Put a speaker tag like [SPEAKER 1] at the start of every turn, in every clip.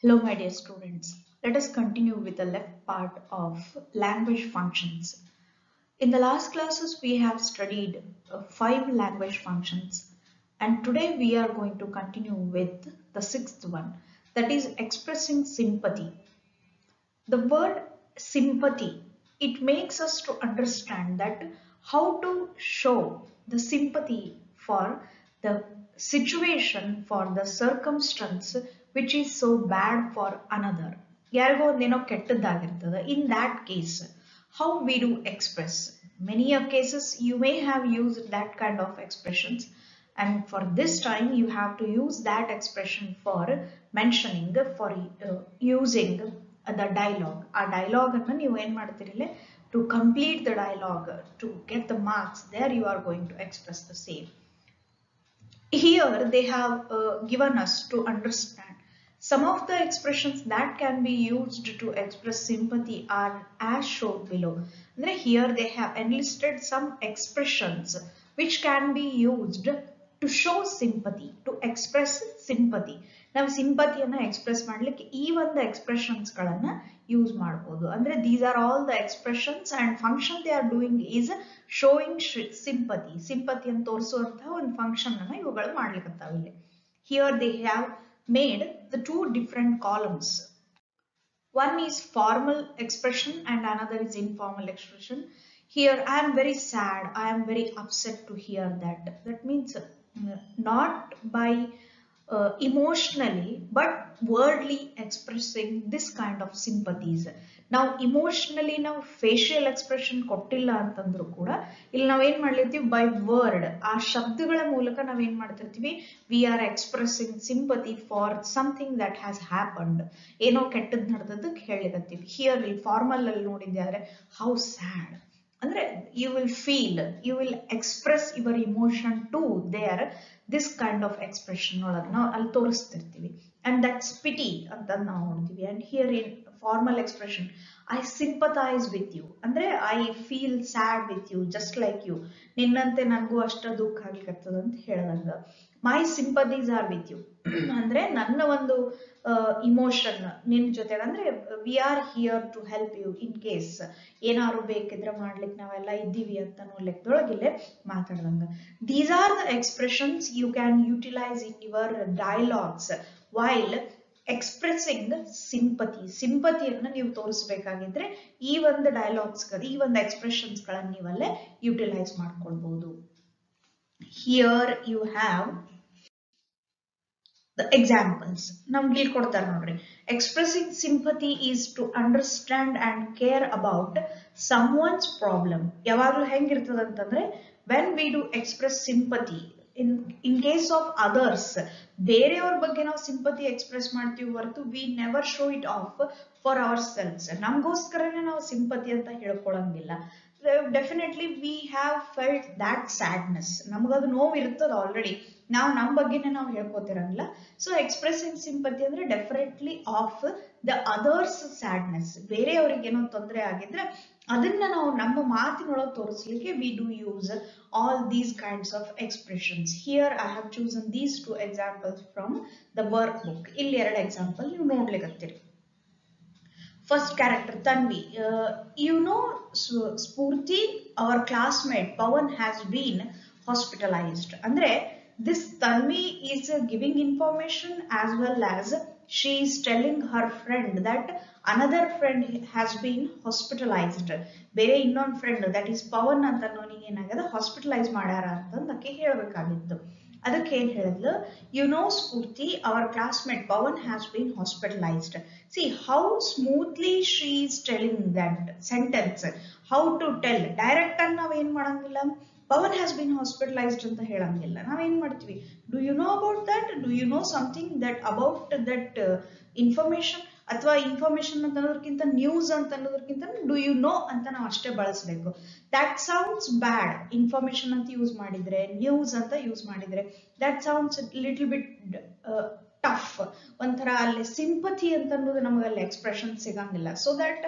[SPEAKER 1] Hello, my dear students. Let us continue with the left part of language functions. In the last classes, we have studied five language functions, and today we are going to continue with the sixth one, that is expressing sympathy. The word sympathy, it makes us to understand that how to show the sympathy for the situation, for the circumstance which is so bad for another. ಯಾರಿಗೋ ಒಂದೇನೋ ಕೆಟ್ಟದ್ದಾಗಿರ್ತದೆ. In that case, how we do express. Many of cases you may have used that kind of expressions, and for this time you have to use that expression for mentioning, for using the dialogue. ಆ dialogue ಅನ್ನು ನೀವು ಏನ್ ಮಾಡ್ತೀರಿ to complete the dialogue, to get the marks, there you are going to express the same. Here they have given us to understand some of the expressions that can be used to express sympathy are as shown below. Here they have enlisted some expressions which can be used to show sympathy, to express sympathy. ನಾವು ಸಿಂಪತಿಯನ್ನು express ಮಾಡಲಿಕ್ಕೆ ಈ ಒಂದು expressions ಗಳನ್ನ use ಮಾಡಬಹುದು. ಅಂದ್ರೆ these are all the expressions and function they are doing is showing sympathy. Sympathy ಅಂತ ತೋರಿಸುವಂತಹ ಒಂದು function ಅನ್ನ ಇವುಗಳು ಮಾಡ್ಲಿಕ್ಕತ್ತಾವ ಇಲ್ಲಿ. Here they have made the two different columns. One is formal expression and another is informal expression. Here I am very sad, I am very upset to hear that. That means not by emotionally but wordly expressing this kind of sympathies. Now emotionally ನಾವು facial expression ಕೊಟ್ಟಿಲ್ಲ ಅಂತಂದ್ರೂ ಕೂಡ ಇಲ್ಲಿ ನಾವೇನ್ ಮಾಡ್ಲಿರ್ತೀವಿ by word, ಆ ಶಬ್ದಗಳ ಮೂಲಕ ನಾವೇನ್ ಮಾಡ್ತಿರ್ತೀವಿ, we are expressing sympathy for something that has happened. ಏನೋ ಕೆಟ್ಟದ್ದು ನಡೆದದ್ದಕ್ಕೆ ಹೇಳಿಕತ್ತೀವಿ. Here ಇಲ್ಲಿ ಫಾರ್ಮಲ್ ಅಲ್ಲಿ ನೋಡಿದ್ರೆ how sad, ಅಂದ್ರೆ you will feel, you will express your emotion to there, this kind of expression ಒಳಗೆ ನಾವು ಅಲ್ಲಿ ತೋರಿಸ್ತಿರ್ತೀವಿ. And that's pity ಅಂತ ನಾವು ನೋಡ್ತೀವಿ. And here in formal expression, I sympathize with you, ಅಂದ್ರೆ I feel sad with you just like you. ನಿನ್ನಂತೆ ನನಗೂ ಅಷ್ಟ ದುಃಖ ಆಗ್ಲಿಕ್ಕತ್ತದ ಅಂತ ಹೇಳಿದಾಗ my sympathies are with you. ಅಂದ್ರೆ ನನ್ನ ಒಂದು ಇಮೋಷನ್ ನಿನ್ ಜೊತೆ, ಅಂದ್ರೆ we are here to help you in case ಏನಾದ್ರು ಬೇಕಿದ್ರೆ ಮಾಡ್ಲಿಕ್ಕೆ ನಾವೆಲ್ಲ ಇದ್ದೀವಿ ಅಂತ ಲೆಕ್ಕದೊಳಗಿಲ್ಲೇ ಮಾತಾಡ್ದಂಗ. These are the expressions you can utilise in your dialogues while expressing sympathy. ಸಿಂಪತಿಯನ್ನ ನೀವು ತೋರಿಸಬೇಕಾಗಿದ್ರೆ ಈ ಒಂದು ಡೈಲಾಗ್ಸ್, ಈ ಒಂದು ಎಕ್ಸ್ಪ್ರೆಷನ್ಸ್ ಗಳನ್ನ ನೀವಲ್ಲೇ ಯುಟಿಲೈಸ್ ಮಾಡ್ಕೊಳ್ಬಹುದು. Here you have the examples. ನಮ್ಗೆ ಇಲ್ಲಿ ಕೊಡ್ತಾರೆ ನೋಡ್ರಿ. Expressing sympathy is to understand and care about someone's problem. ಯಾವಾಗಲೂ ಹೆಂಗಿರ್ತದ ಅಂತಂದ್ರೆ when we do express sympathy in case of others, ಬೇರೆಯವ್ರ ಬಗ್ಗೆ ನಾವು ಸಿಂಪತಿ ಎಕ್ಸ್ಪ್ರೆಸ್ ಮಾಡ್ತೀವಿ ಹೊರತು we never show it off for ourselves. ನಮಗೋಸ್ಕರನೇ ನಾವು ಸಿಂಪತಿ ಅಂತ ಹೇಳ್ಕೊಳಂಗಿಲ್ಲ. Definitely we have felt that sadness. ನಮಗದು ನೋವು ಇರ್ತದ ಆಲ್ರೆಡಿ, ನಾವು ನಮ್ಮ ಬಗ್ಗೆನೇ ನಾವು ಹೇಳ್ಕೊತಿರಂಗಿಲ್ಲ. ಸೊ ಎಕ್ಸ್ಪ್ರೆಸಿಂಗ್ ಸಿಂಪತಿ ಅಂದ್ರೆ definitely of the others sadness. ಬೇರೆಯವ್ರಿಗೆ ಏನೋ ತೊಂದರೆ ಆಗಿದ್ರೆ ಅದನ್ನ ನಾವು ನಮ್ಮ ಮಾತಿನೊಳಗೆ ತೋರಿಸ್ಲಿಕ್ಕೆ we do use all these kinds of expressions. Here I have chosen these two examples from the workbook. ಇಲ್ಲಿ ಎರಡು ಎಕ್ಸಾಂಪಲ್ ನೀವು ನೋಡ್ಲಿಕ್ಕತ್ತೀರಿ. First character Tanvi. You know Spurti, our classmate Pawan has been hospitalized. Andre this Tanvi is giving information as well as she is telling her friend that another friend has been hospitalized. ಬೇರೆ ಇನ್ನೊಂದು friend that is Pavan ಅಂತ ಅನ್ನೋನಿಗೆ ಏನಾಗದ hospitalise ಮಾಡ್ಯಾರ ಅಂತ ಆಕೆ ಹೇಳ್ಬೇಕಾಗಿತ್ತು. ಅದಕ್ಕೆ ಏನ್ ಹೇಳಿದ್ಲು, you know Spoorthi our classmate Pavan has been hospitalised. See how smoothly she is telling that sentence. How to tell, direct ಆಗಿ ನಾವ್ ಏನ್ ಮಾಡಂಗಿಲ್ಲ, ಪವನ್ ಹ್ಯಾಸ್ ಬೀನ್ ಹಾಸ್ಪಿಟಲೈಸ್ಡ್ ಅಂತ ಹೇಳಂಗಿಲ್ಲ. ನಾವೇನ್ ಮಾಡ್ತೀವಿ, do you know about that, do you know something that about that information, ಅಥವಾ information ಅಂತ ಅನ್ನೋದಕ್ಕಿಂತ ನ್ಯೂಸ್ ಅಂತ ಅನ್ನೋದಕ್ಕಿಂತ ಡು ಯು ನೋ ಅಂತ ನಾವು ಅಷ್ಟೇ ಬಳಸಬೇಕು. That sounds bad. ಇನ್ಫಾರ್ಮೇಶನ್ ಅಂತ ಯೂಸ್ ಮಾಡಿದ್ರೆ, ನ್ಯೂಸ್ ಅಂತ ಯೂಸ್ ಮಾಡಿದ್ರೆ that sounds little bit tough ಒಂಥರ ಅಲ್ಲಿ ಸಿಂಪಥಿ ಅಂತ ಅನ್ನೋದು ನಮಗೆ ಅಲ್ಲಿ ಎಕ್ಸ್ಪ್ರೆಷನ್ ಸಿಗಂಗಿಲ್ಲ. So that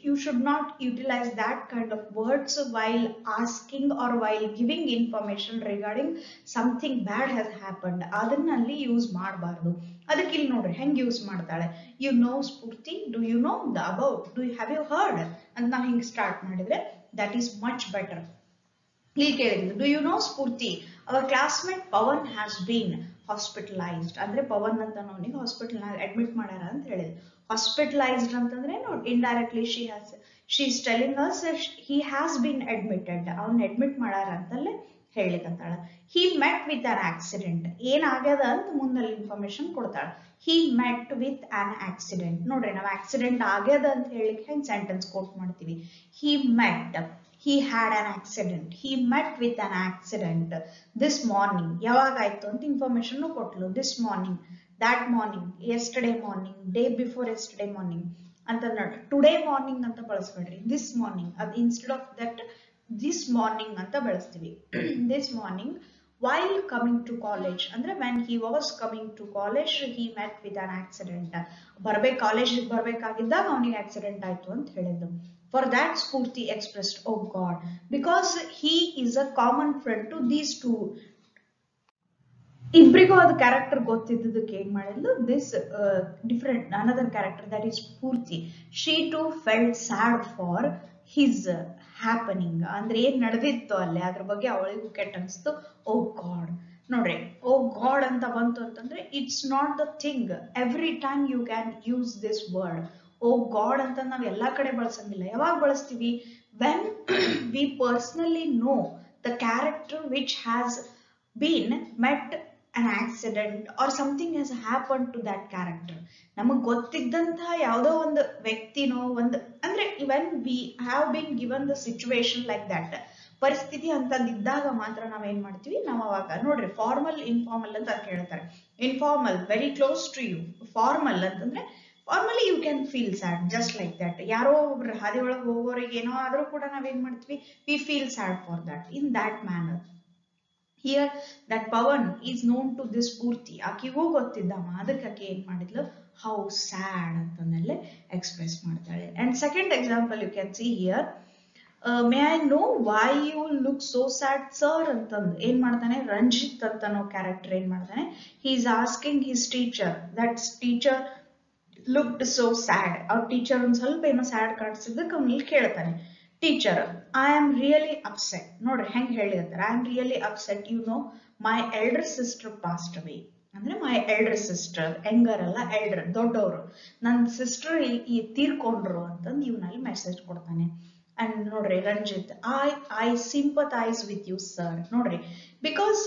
[SPEAKER 1] you should not utilise that kind of words while asking or while giving information regarding something bad has happened. ಅದನ್ನ ಅಲ್ಲಿ ಯೂಸ್ ಮಾಡಬಾರ್ದು. ಅದಕ್ಕೆ ಇಲ್ಲಿ ನೋಡ್ರಿ ಹೆಂಗ್ ಯೂಸ್ ಮಾಡ್ತಾಳೆ, you know Spoorthi, do you know the about, do have you heard ಅಂತ ನಾವು ಹಿಂಗೆ ಸ್ಟಾರ್ಟ್ ಮಾಡಿದ್ರೆ ದಟ್ ಈಸ್ ಮಚ್ ಬೆಟರ್. ಇಲ್ಲಿ ಕೇಳಿದ್ರು, do you know Spoorthi our classmate Pavan has been hospitalised. ಅಂದ್ರೆ ಪವನ್ ಅಂತ ಅವನಿಗೆ ಹಾಸ್ಪಿಟಲ್ ಅಡ್ಮಿಟ್ ಮಾಡ್ಯಾರ ಅಂತ ಹೇಳಿದ್ರು. ಹಾಸ್ಪಿಟಲೈಸ್ಡ್ ಅಂತಂದ್ರೆ ನೋಡಿ indirectly she is telling us he has been admitted, ಅವ್ನ ಅಡ್ಮಿಟ್ ಮಾಡ್ಯಾರ ಅಂತಲ್ಲೇ ಹೇಳಿಕಂತಾಳ. ಹಿ ಮೆಟ್ ವಿತ್ ಅನ್ ಆಕ್ಸಿಡೆಂಟ್, ಏನಾಗ್ಯದ ಅಂತ ಮುಂದಲ್ಲಿ ಇನ್ಫಾರ್ಮೇಶನ್ ಕೊಡ್ತಾಳ. He met with an accident. ನೋಡ್ರಿ ನಾವು ಆಕ್ಸಿಡೆಂಟ್ ಆಗ್ಯದ ಅಂತ ಹೇಳಿಕ್ ಹೆಂಗ್ ಸೆಂಟೆನ್ಸ್ ಕೋಟ್ ಮಾಡ್ತೀವಿ. ಹಿ ಮೆಟ್, he had an accident, he met with an accident this morning. ಯಾವಾಗಾಯ್ತು ಅಂತ information ಕೊಟ್ಲು. this morning, that morning, yesterday morning, day before yesterday morning ಅಂತ ನೋಡಿ. today morning ಅಂತ ಬಳಸ್ಬೇಡ್ರಿ, this morning. ಅದು instead of that this morning ಅಂತ ಬಳಸ್ತೀವಿ. this morning while coming to college ಅಂದ್ರೆ when he was coming to college he met with an accident. College ಬರ್ಬೇಕಾಗಿದ್ದಾಗ ಅವನಿಗೆ accident ಆಯ್ತು ಅಂತ ಹೇಳಿದ್ದು. For that Spurti expressed, oh God, because he is a common friend to these two. ಇಬ್ಬರಿಗೂ ಅದು character ಗೊತ್ತಿದ್ದಕ್ಕೆ ಏನ್ ಮಾಡಿದ್ಲು, this different another character that is Spoorthi. She too felt sad for his happening. ಅಂದ್ರೆ ಏನ್ ನಡೆದಿತ್ತು ಅಲ್ಲಿ ಅದ್ರ ಬಗ್ಗೆ ಅವಳಿಗೂ ಕೆಟ್ಟ ಅನಿಸ್ತು. ಓ ಗಾಡ್, ನೋಡ್ರಿ ಓ ಗಾಡ್ ಅಂತ ಬಂತು ಅಂತಂದ್ರೆ it's not the thing every time you can use this word. Oh God ಅಂತ ನಾವ್ ಎಲ್ಲಾ ಕಡೆ ಬಳಸಂಗಿಲ್ಲ. ಯಾವಾಗ ಬಳಸ್ತೀವಿ, when we personally know the character which has been met an accident or something has happened to that character. ನಮಗ್ ಗೊತ್ತಿದ್ದಂತಹ ಯಾವುದೋ ಒಂದು ವ್ಯಕ್ತಿನೋ ಒಂದು ಅಂದ್ರೆ when we have been given the situation like that, ಪರಿಸ್ಥಿತಿ ಅಂತಂದಿದ್ದಾಗ ಮಾತ್ರ ನಾವೇನ್ ಮಾಡ್ತೀವಿ, ನಾವು ಅವಾಗ ನೋಡ್ರಿ ಫಾರ್ಮಲ್ ಇನ್ಫಾರ್ಮಲ್ ಅಂತ ಕೇಳ್ತಾರೆ. Informal very close to you, formal ಅಂತಂದ್ರೆ formally you can feel sad just like that. ಯಾರೋ ಒಬ್ರು ಹಾದಿ ಒಳಗೆ ಹೋಗೋರಿಗೆ ಏನೋ ಆದ್ರೂ ಕೂಡ ನಾವೇನ್ ಮಾಡ್ತೀವಿ, we feel sad for that in that manner. Here that Pawan is known to this Spurti. ಆಕಿಗೂ ಗೊತ್ತಿದ್ದಮ್ಮ, ಅದಕ್ಕೆ ಆಕೆ ಏನ್ ಮಾಡಿದ್ಲು, ಹೌ ಸ್ಯಾಡ್ ಅಂತಂದಲ್ಲೇ ಎಕ್ಸ್ಪ್ರೆಸ್ ಮಾಡ್ತಾಳೆ. And second example you can see here, may I know why you look so sad sir ಅಂತಂದು ಏನ್ ಮಾಡ್ತಾನೆ, ರಂಜಿತ್ ಅಂತನೋ ಕ್ಯಾರೆಕ್ಟರ್ ಏನ್ ಮಾಡ್ತಾನೆ, he is asking his teacher, that teacher looked so sad. ಅವ್ರ ಟೀಚರ್ ಒಂದ್ ಸ್ವಲ್ಪ ಏನೋ ಸ್ಯಾಡ್ ಕಾಣಿಸಿದ್ದಕ್ಕೆ ಅವ್ನಲ್ಲಿ ಕೇಳ್ತಾನೆ, teacher I am really upset. ನೋಡ್ರಿ ಹೆಂಗ್ ಹೇಳಿರ್ತಾರೆ, I am really upset, you know my elder sister passed away. ಅಂದ್ರೆ ಮೈ ಎಲ್ಡರ್ ಸಿಸ್ಟರ್, ಯಂಗರ್ ಅಲ್ಲ ಎಲ್ಡರ್, ದೊಡ್ಡವರು, ನನ್ನ ಸಿಸ್ಟರ್ ಈ ತೀರ್ಕೊಂಡ್ರು ಅಂತಂದು ಇವನಲ್ಲಿ ಮೆಸೇಜ್ ಕೊಡ್ತಾನೆ. ಅಂಡ್ ನೋಡ್ರಿ Ranjit, I sympathise with you sir. ನೋಡ್ರಿ because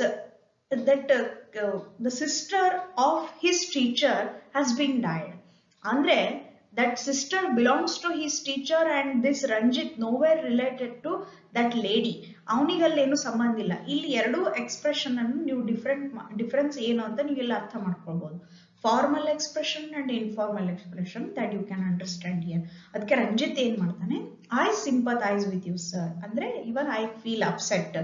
[SPEAKER 1] that the sister of his teacher has been died. ಅಂದ್ರೆ that sister belongs to his teacher and this Ranjit nowhere related to that lady. ಅವನಿಗಲ್ಲಿ ಏನು ಸಂಬಂಧ ಇಲ್ಲ. ಇಲ್ಲಿ ಎರಡು expression ಅನ್ನು ನೀವು ಡಿಫರೆನ್ಸ್ ಏನು ಅಂತ ನೀವು ಇಲ್ಲಿ ಅರ್ಥ ಮಾಡ್ಕೊಳ್ಬಹುದು. Formal expression and informal expression that you can understand here. ಅದಕ್ಕೆ ರಂಜಿತ್ ಏನ್ ಮಾಡ್ತಾನೆ, I sympathise with you sir, ಅಂದ್ರೆ even I feel upset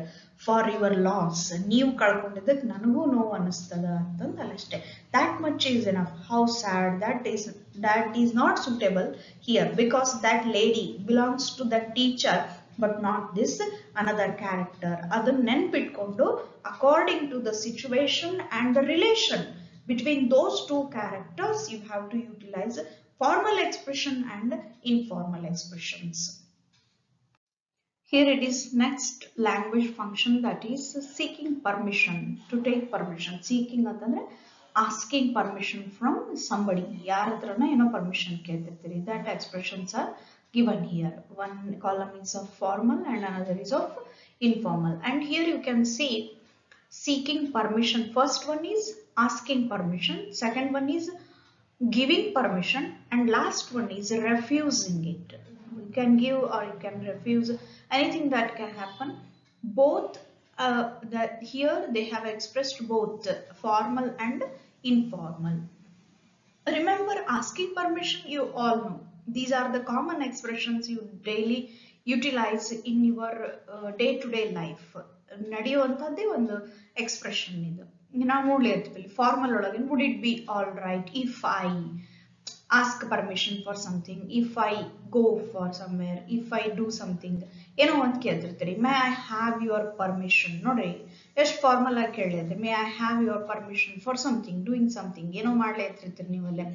[SPEAKER 1] for your loss, ನೀವು ಕಳ್ಕೊಂಡಿದ್ದಕ್ಕೆ ನನಗೂ ನೋವು ಅನ್ನಿಸ್ತದ ಅಂತಂದ ಅಲ್ಲಷ್ಟೇ. that much is enough. How sad, that is not suitable here because that lady belongs to that teacher but not this another character. Adun nenpitkondo according to the situation and the relation between those two characters you have to utilize formal expression and informal expressions. Here it is next language function, that is seeking permission, to take permission. Seeking ಅಂತಂದ್ರೆ asking permission from somebody. ಯಾರ ಹತ್ರನ ಏನೋ permission ಕೇಳ್ತಿರ್ತೀರಿ. that expressions are given here. One column is of formal and another is of informal. And here you can see seeking permission. First one is asking permission, second one is giving permission, and last one is refusing it. You can give or you can refuse, anything that can happen. Both that here they have expressed both formal and informal. Remember, asking permission you all know. These are the common expressions you daily utilize in your day-to-day life. ನಡೆಯುವಂತದ್ದೇ ಒಂದು expression ಇದು. ನಾವು ನೋಡ್ಲಿ ಇರ್ತೀವಿ formal ಒಳಗೆ would it be all right if I ask permission for something, if I go for somewhere, if I do something, ಏನೋ ಒಂದು ಕೇಳ್ತಿರ್ತೀರಿ may I have your permission ನೋಡ್ರಿ ಎಷ್ಟು ಫಾರ್ಮಲ್ ಆಗಿ ಕೇಳಿದ್ರೆ may I have your permission for something doing something ಏನೋ ಮಾಡ್ಲೇ ಇರ್ತಿರ್ತೀರಿ ನೀವಲ್ಲೇ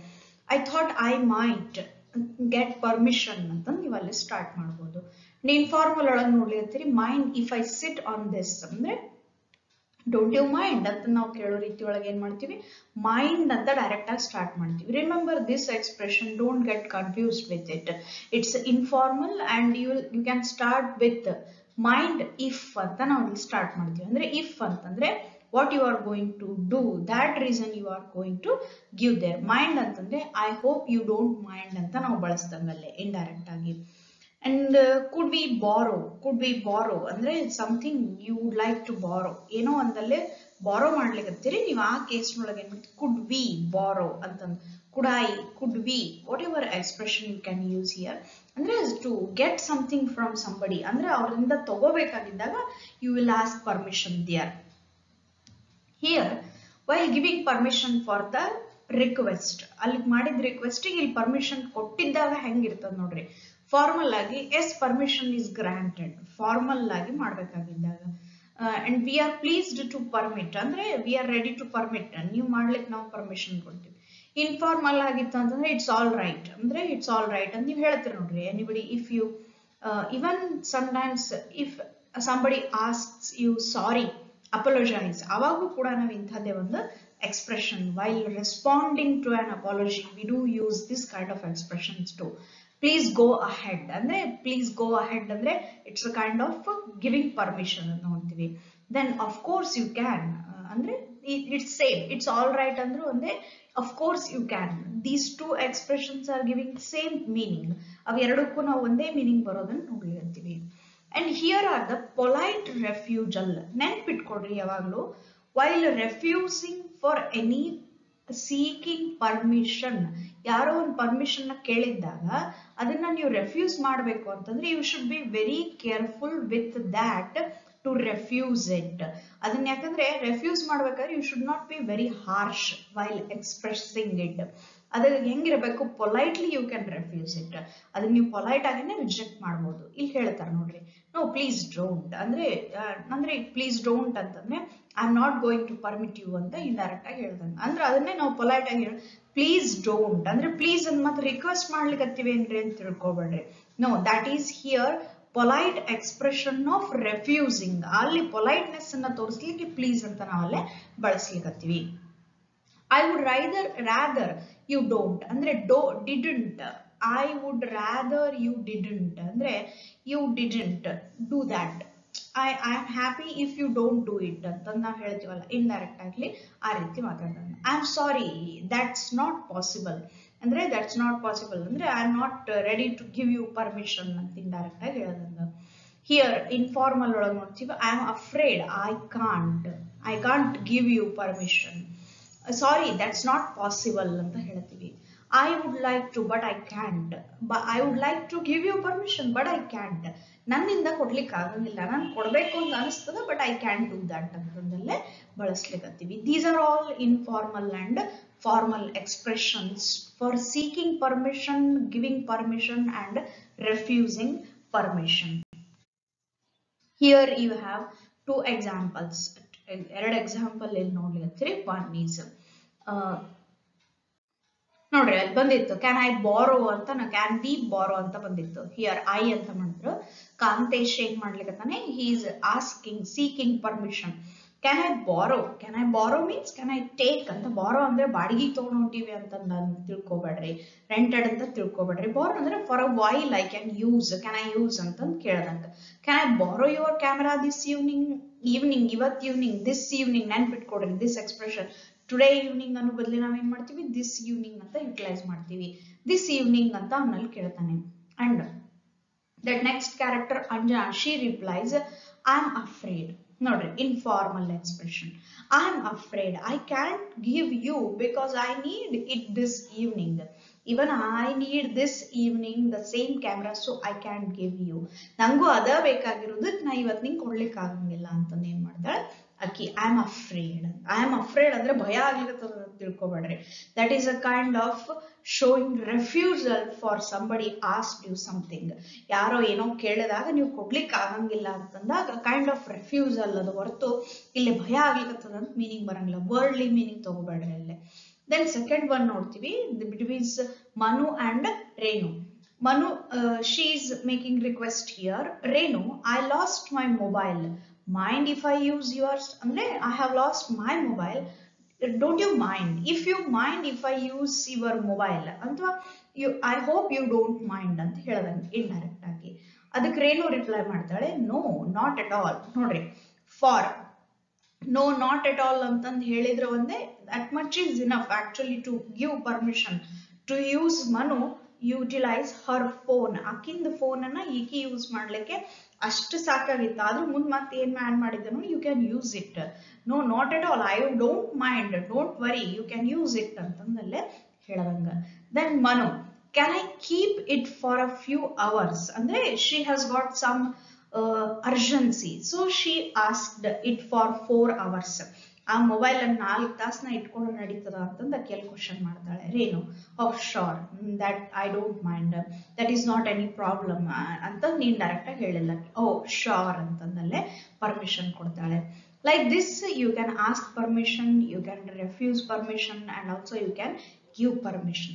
[SPEAKER 1] I thought I might get permission ಅಂತ ನೀವಲ್ಲಿ ಸ್ಟಾರ್ಟ್ ಮಾಡ್ಬೋದು. ಇನ್ಫಾರ್ಮಲ್ ಒಳಗೆ ನೋಡ್ಲಿರ್ತೀರಿ mind if I sit on this ಅಂದ್ರೆ ಡೋಂಟ್ ಯು ಮೈಂಡ್ ಅಂತ ನಾವು ಕೇಳೋ ರೀತಿ ಒಳಗೆ ಏನ್ ಮಾಡ್ತೀವಿ ಮೈಂಡ್ ಅಂತ ಡೈರೆಕ್ಟ್ ಆಗಿ ಸ್ಟಾರ್ಟ್ ಮಾಡ್ತೀವಿ. Remember this expression, don't get confused with it. It's informal and you can start with mind if ಅಂತ ನಾವು ಸ್ಟಾರ್ಟ್ ಮಾಡ್ತೀವಿ. ಅಂದ್ರೆ ಇಫ್ ಅಂತಂದ್ರೆ what you are going to do, that reason you are going to give there. Mind ಅಂತಂದ್ರೆ I hope you don't mind ಅಂತ ನಾವು ಬಳಸ್ದಂಗಲ್ಲೇ indirect ಆಗಿ. And could we borrow ಅಂದ್ರೆ something you would like to borrow, ಏನೋ ಒಂದಲ್ಲೇ ಬಾರೋ ಮಾಡ್ಲಿಕ್ಕತ್ತೀರಿ ನೀವು ಆ ಕೇಸ್ನೊಳಗೆ ಏನ್ ಮಾಡ್ತೀವಿ could we borrow ಅಂತಂದು could we whatever expression you can use here ಅಂದ್ರೆ to get something from somebody ಅಂದ್ರೆ ಅವರಿಂದ ತಗೋಬೇಕಾಗಿದ್ದಾಗ you will ask permission there. Here while giving permission for the request ಅಲ್ಲಿ ಮಾಡಿದ ರಿಕ್ವೆಸ್ಟಿಗೆ ಇಲ್ಲಿ ಪರ್ಮಿಷನ್ ಕೊಟ್ಟಿದ್ದಾಗ ಹೆಂಗಿರ್ತದ ನೋಡ್ರಿ ಫಾರ್ಮಲ್ ಆಗಿ yes permission is granted formal ಆಗಿ ಮಾಡ್ಬೇಕಾಗಿದ್ದಾಗ and we are pleased to permit ಅಂದ್ರೆ we are ready to permit ನೀವು ಮಾಡ್ಲಿಕ್ಕೆ ನಾವು ಪರ್ಮಿಷನ್ ಕೊಡ್ತೀವಿ. ಇನ್ಫಾರ್ಮಲ್ ಆಗಿತ್ತು ಅಂತಂದ್ರೆ ಇಟ್ಸ್ ಆಲ್ ರೈಟ್ ಅಂದ್ರೆ ಇಟ್ಸ್ ಆಲ್ ರೈಟ್ ಅಂತ ನೀವು ಹೇಳ್ತೀರಿ ನೋಡ್ರಿ. Anybody if you even sometimes if somebody asks you sorry apologise ಅವಾಗೂ ಕೂಡ ನಾವು ಇಂಥದ್ದೇ ಒಂದು expression while responding to an apology we do use this kind of expressions too. Please go ahead andre please go ahead andre it's a kind of giving permission ಅಂತ ನೋಡ್ತೀವಿ. Then of course you can andre it's same it's all right andru onde of course you can. These two expressions are giving same meaning. ಅವು ಎರಡಕ್ಕೂ ನಾವು ಒಂದೇ meaning ಬರೋದನ್ನ ನೋಡ್ಲಿರ್ತೀವಿ. And here are the polite refusal. ನೆನ್ಪಿಟ್ಕೊಡ್ರಿ ಯಾವಾಗ್ಲೂ while refusing for any seeking permission ಯಾರೋ ಒಂದು ಪರ್ಮಿಷನ್ ಕೇಳಿದ್ದಾಗ ಅದನ್ನ ನೀವು ರೆಫ್ಯೂಸ್ ಮಾಡಬೇಕು ಅಂತಂದ್ರೆ you should be very careful with that to refuse it. ಅದನ್ನ ಯಾಕಂದ್ರೆ ರೆಫ್ಯೂಸ್ ಮಾಡ್ಬೇಕಾದ್ರೆ you should not be very harsh while expressing it. ಅದಾಗ ಹೆಂಗಿರ್ಬೇಕು politely you can refuse it. ಅದನ್ನ ನೀವು ಪೊಲೈಟ್ ಆಗಿನೇ ರಿಜೆಕ್ಟ್ ಮಾಡ್ಬೋದು. ಇಲ್ಲಿ ಹೇಳ್ತಾರೆ ನೋಡ್ರಿ ನೋ ಪ್ಲೀಸ್ ಡೋಂಟ್ ಅಂದ್ರೆ ಪ್ಲೀಸ್ ಡೋಂಟ್ ಅಂತಂದ್ರೆ I am not going to permit you ಅಂತ ಇಂಡೈರೆಕ್ಟ್ ಆಗಿ ಹೇಳ್ದಂಗ. ಅಂದ್ರೆ ಅದನ್ನೇ ನಾವು ಪೊಲೈಟ್ ಆಗಿ ಪ್ಲೀಸ್ ಡೋಂಟ್ ಅಂದ್ರೆ ಪ್ಲೀಸ್ ಅಂತ ಮತ್ತೆ ರಿಕ್ವೆಸ್ಟ್ ಮಾಡ್ಲಿಕ್ಕತ್ತೀವಿ ಏನ್ರಿ ಅಂತ ತಿಳ್ಕೊಬೇಡ್ರಿ. No that is here polite expression of refusing. ಅಲ್ಲಿ ಪೊಲೈಟ್ನೆಸ್ ಅನ್ನ ತೋರಿಸ್ಲಿಕ್ಕೆ ಪ್ಲೀಸ್ ಅಂತ ನಾವಲ್ಲೇ ಬಳಸ್ಲಿಕ್ಕತ್ತೀವಿ. I would rather you don't ಅಂದ್ರೆ didn't. I would rather you didn't ಅಂದ್ರೆ you didn't do that. I am happy if you don't do it ಅಂತ ನಾವು ಹೇಳ್ತೀವಲ್ಲ indirect ಆಗಿ ಆ ರೀತಿ ಮಾತಾಡೋಣ. I am sorry that's not possible ಅಂದ್ರೆ that's not possible ಅಂದ್ರೆ I am not ready to give you permission ಅಂತ ಇಂಡೈರೆಕ್ಟ್ ಆಗಿ ಹೇಳೋದಂಗ. Here informal ಒಳಗೆ ನೋಡ್ತೀವಿ I am afraid I can't give you permission. Sorry that's not possible ಅಂತ ಹೇಳ್ತೀವಿ. I would like to but I can't. I would like to give you permission but I can't. ನನ್ನಿಂದ ಕೊಡ್ಲಿಕ್ಕೆ ಆಗಂಗಿಲ್ಲ ನಾನು ಕೊಡ್ಬೇಕು ಅಂತ ಅನಿಸ್ತದ but I can't do that ಅಂತಂದಲ್ಲೇ ಬಳಸ್ಲಿಕ್ಕತ್ತೀವಿ. These are all informal and formal expressions for seeking permission, giving permission and refusing permission. Here you have two examples. ಎರಡು example ಇಲ್ಲಿ ನೋಡ್ಲಿಕ್ಕೆ ಒನ್ ಈಸ್ ನೋಡ್ರಿ ಅಲ್ಲಿ ಬಂದಿತ್ತು ಕ್ಯಾನ್ ಐ ಬಾರೋ ಅಂತ can we ಬಾರೋ ಅಂತ ಬಂದಿತ್ತು. ಹಿಯರ್ ಐ ಅಂತ ಮಾಡಿದ್ರು ಕಾಂತೇಶ್ ಏನ್ ಮಾಡ್ಲಿಕ್ಕತ್ತಾನೆ he is asking seeking permission. Can I borrow means can I take ಅಂತ. ಬಾರೋ ಅಂದ್ರೆ ಬಾಡಿಗೆ ತಗೊಂಡು ಹೊಂಟಿವಿ ಅಂತ ತಿಳ್ಕೊಬೇಡ್ರಿ, ರೆಂಟೆಡ್ ಅಂತ ತಿಳ್ಕೊಬೇಡ್ರಿ. ಬಾರೋ ಅಂದ್ರೆ for a while I can use ಅಂತಂದು ಕೇಳ್ದಂಗ. Can I borrow your camera this evening ಇವತ್ ಈವ್ನಿಂಗ್ ದಿಸ್ ಈವ್ನಿಂಗ್ ನೆನ್ಪಿಟ್ಕೊಡ್ರಿ. ದಿಸ್ ಎಕ್ಸ್ಪ್ರೆಷನ್ ಟುಡೇ ಈವ್ನಿಂಗ್ ಅನ್ನೋ ಬದಲಿ ನಾವೇನ್ ಮಾಡ್ತೀವಿ ದಿಸ್ ಈವ್ನಿಂಗ್ ಅಂತ ಯುಟಿಲೈಸ್ ಮಾಡ್ತೀವಿ. ದಿಸ್ ಈವ್ನಿಂಗ್ ಅಂತ ಅವನಲ್ಲಿ ಕೇಳ್ತಾನೆ. And that next character Anjana she replies I am afraid. ನೋಡ್ರಿ informal expression I am afraid I can't give you because I need it this evening. Even I need this evening the same camera so I can't give you. ನಂಗೂ ಅದ ಬೇಕಾಗಿರೋದಕ್ಕೆ ನಾ ಇವತ್ತು ನಿಂಗೆ ಕೊಡ್ಲಿಕ್ಕೆ ಆಗಂಗಿಲ್ಲ ಅಂತಂದು ಏನ್ ಮಾಡ್ತಾಳೆ ಅಕ್ಕಿ ಐ ಆಮ್ ಅಫ್ರೇಡ್ ಅಂದ್ರೆ ಭಯ ಆಗ್ಲಿಕ್ಕತ್ತದ ಅಂತ ತಿಳ್ಕೊಬೇಡ್ರಿ. That is a kind of showing refusal for somebody asked you something. ಯಾರೋ ಏನೋ ಕೇಳಿದಾಗ ನೀವು ಕೊಡ್ಲಿಕ್ಕೆ ಆಗಂಗಿಲ್ಲ ಅಂತಂದಾಗ ಕೈಂಡ್ ಆಫ್ ರೆಫ್ಯೂಸಲ್ ಅದು ಹೊರತು ಇಲ್ಲಿ ಭಯ ಆಗ್ಲಿಕ್ಕತ್ತದ ಅಂತ ಮೀನಿಂಗ್ ಬರಂಗಿಲ್ಲ. ವರ್ಲ್ಡ್ಲಿ ಮೀನಿಂಗ್ ತಗೋಬೇಡ್ರಿ ಅಲ್ಲೇ. ದೆನ್ ಸೆಕೆಂಡ್ ಒನ್ ನೋಡ್ತೀವಿ, betweens Manu and Renu. Manu, she is making request here. Renu, I lost my mobile. Mind if I use yours? Andre, I have lost my mobile. Don't you mind? If you mind if I use your mobile, antwa you, I hope you don't mind ಅಂತ ಹೇಳದಂಗೆ indirect ಆಗಿ. ಅದಕ್ಕೆ ರೇಣು reply ಮಾಡ್ತಾಳೆ, no not at all. ನೋಡ್ರಿ, for no not at all ಅಂತಂದು ಹೇಳಿದ್ರೆ ಒಂದೇ, that much is enough actually to give permission to use Manu utilise her phone. ಆಕಿಂದ phone ಅನ್ನ ಈಕಿ ಯೂಸ್ ಮಾಡ್ಲಿಕ್ಕೆ ಅಷ್ಟು ಸಾಕಾಗಿತ್ತು. ಆದ್ರೂ ಮುಂದ್ ಮತ್ತೆ ಏನ್ ಆಡ್ ಮಾಡಿದನು, you can use it. No not at all, I don't mind, don't worry, you can use it ಅಂತಂದಲ್ಲೇ ಹೇಳದಂಗ. Then Manu, can I keep it for a few hours? ಅಂದ್ರೆ she has got some urgency, so she asked it for 4 hours. ಆ mobile ಅನ್ನು 4 ತಾಸನ ಇಟ್ಕೊಂಡು ನಡೀತದ ಅಂತಂದ ಕೆಲ ಕ್ವಶನ್ ಮಾಡ್ತಾಳೆ Renu. Oh sure, that I don't mind, that is not any problem ಅಂತ ನೀನ್ ಡೈರೆಕ್ಟ್ ಆಗಿ ಹೇಳಿಲ್ಲ. ಓಹ್ ಶೋರ್ ಅಂತಂದಲ್ಲೇ ಪರ್ಮಿಷನ್ ಕೊಡ್ತಾಳೆ. Like this, you can ask permission, you can refuse permission, and also you can give permission.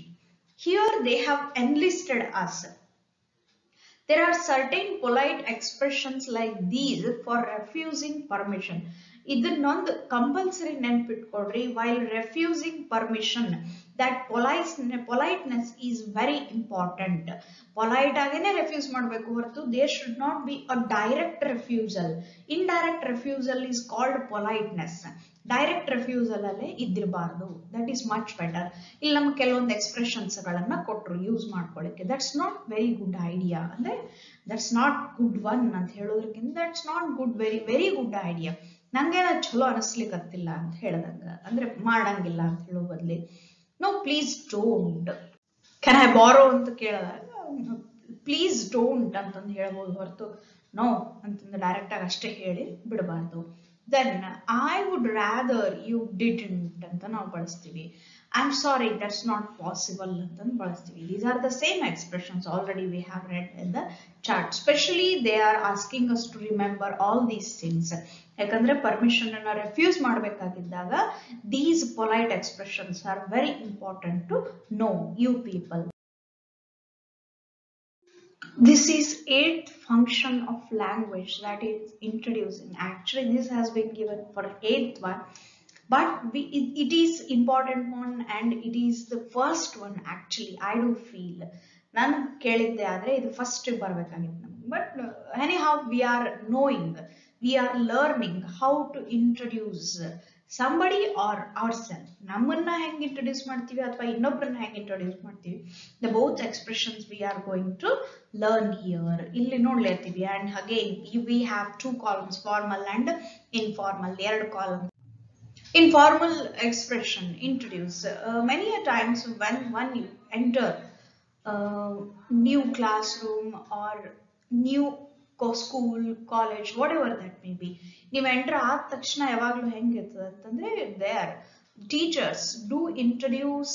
[SPEAKER 1] Here they have enlisted us. There are certain polite expressions like these for refusing permission. ಇದನ್ನೊಂದು compulsory ನೆನ್ಪಿಟ್ಕೊಡ್ರಿ. While refusing permission, that politeness is very important. Polite ಆಗೇನೆ refuse ಮಾಡಬೇಕು ಹೊರತು there should not be a direct refusal. Indirect refusal is called politeness. Direct refusal ಅಲ್ಲೇ ಇದ್ದಿರಬಾರ್ದು. That is much better. ಇಲ್ಲಿ ನಮ್ಗೆ ಕೆಲವೊಂದು ಎಕ್ಸ್ಪ್ರೆಷನ್ಸ್ ಗಳನ್ನ ಕೊಟ್ರು ಯೂಸ್ ಮಾಡ್ಕೊಳ್ಳಿಕ್ಕೆ. That's not very good idea, ಅಂದ್ರೆ ದಟ್ಸ್ ನಾಟ್ ಗುಡ್ ಒನ್ ಅಂತ ಹೇಳೋದಕ್ಕಿಂತ that's not good, very very good idea, ನಂಗೇನ ಚಲೋ ಅನಿಸ್ಲಿಕ್ಕತ್ತಿಲ್ಲ ಅಂತ ಹೇಳ್ದಂಗ, ಅಂದ್ರೆ ಮಾಡಂಗಿಲ್ಲ ಅಂತ ಹೇಳೋ ಬದ್ಲಿ no please don't. Can I borrow ಅಂತ ಕೇಳಿದಾಗ ಪ್ಲೀಸ್ ಡೋಂಟ್ ಅಂತಂದು ಹೇಳ್ಬೋದು ಹೊರತು ನೋ ಅಂತಂದು ಡೈರೆಕ್ಟ್ ಆಗಿ ಅಷ್ಟೇ ಹೇಳಿ ಬಿಡಬಾರ್ದು. Then I would rather you didn't ಅಂತ ನಾವು ಬಳಸ್ತೀವಿ. I am sorry that's not possible ಅಂತಂದು ಬಳಸ್ತೀವಿ. These are the same expressions already we have read in the chart. Specially they are asking us to remember all these things. ಯಾಕಂದ್ರೆ permission ಅನ್ನ refuse ಮಾಡಬೇಕಾಗಿದ್ದಾಗ these polite expressions are very important to know, you people. This is 8th function of language that is introducing. Actually, this has been given for 8th one, but it is important one and it is the first one actually. I do feel ನಾನು ಕೇಳಿದ್ದೆ ಆದ್ರೆ ಇದು first ಬರ್ಬೇಕಾಗಿತ್ತು ನಮ್ಗೆ. But anyhow we are knowing, we are learning how to introduce somebody or ourselves. ನಮ್ಮನ್ನ ಹೆಂಗ್ introduce ಮಾಡ್ತೀವಿ ಅಥವಾ ಇನ್ನೊಬ್ಬರನ್ನ ಹೆಂಗ್ ಇಂಟ್ರೊಡ್ಯೂಸ್ ಮಾಡ್ತೀವಿ, the both expressions we are going to learn here. ಇಲ್ಲಿ ನೋಡ್ಲೇತೀವಿ. and again we have 2 columns, formal and informal, 2 columns. Informal expression, introduce. Many a times when you enter new classroom or new school, college, whatever that may be, ನೀವು enter ಆದ ತಕ್ಷಣ ಯಾವಾಗಲೂ ಹೆಂಗಿರ್ತದೆ ಅಂತಂದ್ರೆ their teachers do introduce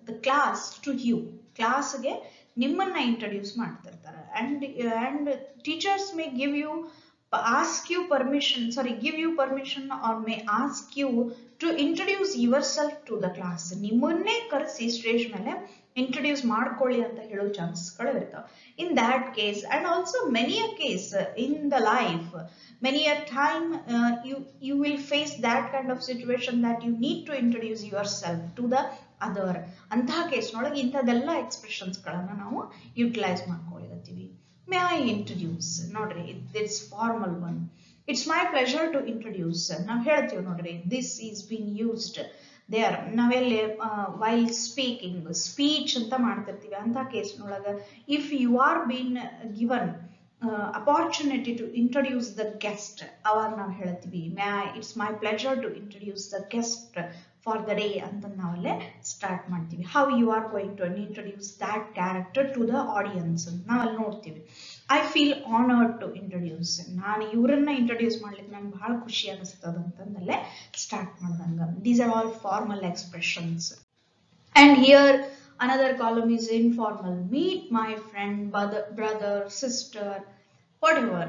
[SPEAKER 1] the class to you. ಕ್ಲಾಸ್ಗೆ ನಿಮ್ಮನ್ನ introduce ಮಾಡ್ತಿರ್ತಾರೆ. and teachers may ask you permission, give you permission or may ask you to introduce yourself to the class. ನಿಮ್ಮನ್ನೇ ಕರೆಸಿ ಸ್ಟೇಜ್ ಮೇಲೆ ಇಂಟ್ರೊಡ್ಯೂಸ್ ಮಾಡ್ಕೊಳ್ಳಿ ಅಂತ ಹೇಳೋ ಚಾನ್ಸಸ್ಗಳು ಇರ್ತಾವೆ. In that case, and also many a case in the life, many a time you will face that kind of situation that you need to introduce yourself to the other. ಅಂತಹ ಕೇಸ್ನೊಳಗೆ ಇಂಥದೆಲ್ಲ expressions ಗಳನ್ನ ನಾವು utilise ಮಾಡ್ಕೊಳ್ಳಿರ್ತೀವಿ. May I introduce? ನೋಡ್ರಿ, it's formal one. It's my pleasure to introduce. ನಾವು ಹೇಳ್ತೀವಿ ನೋಡ್ರಿ, this is being used there. ನಾವೆಲ್ಲಿ while speaking, speech ಅಂತ ಮಾಡ್ತಿರ್ತೀವಿ. ಅಂತ ಕೇಸ್ನೊಳಗ if you are being given opportunity to introduce the guest, ಅವಾಗ ನಾವು ಹೇಳ್ತೀವಿ it's my pleasure to introduce the guest for the day ಅಂತ ನಾವಲ್ಲೇ ಸ್ಟಾರ್ಟ್ ಮಾಡ್ತೀವಿ. how you are going to introduce that character to the audience ಅಂತ ನಾವಲ್ಲಿ ನೋಡ್ತೀವಿ. I feel honoured to introduce. ನಾನು ಇವರನ್ನ ಇಂಟ್ರೊಡ್ಯೂಸ್ ಮಾಡ್ಲಿಕ್ಕೆ ನಂಗೆ ಬಹಳ ಖುಷಿ ಅನಿಸ್ತದ ಅಂತಂದಲ್ಲೇ ಸ್ಟಾರ್ಟ್ ಮಾಡ್ದಂಗ. These are all formal expressions. And here another column is informal. Meet my friend, brother, sister, whatever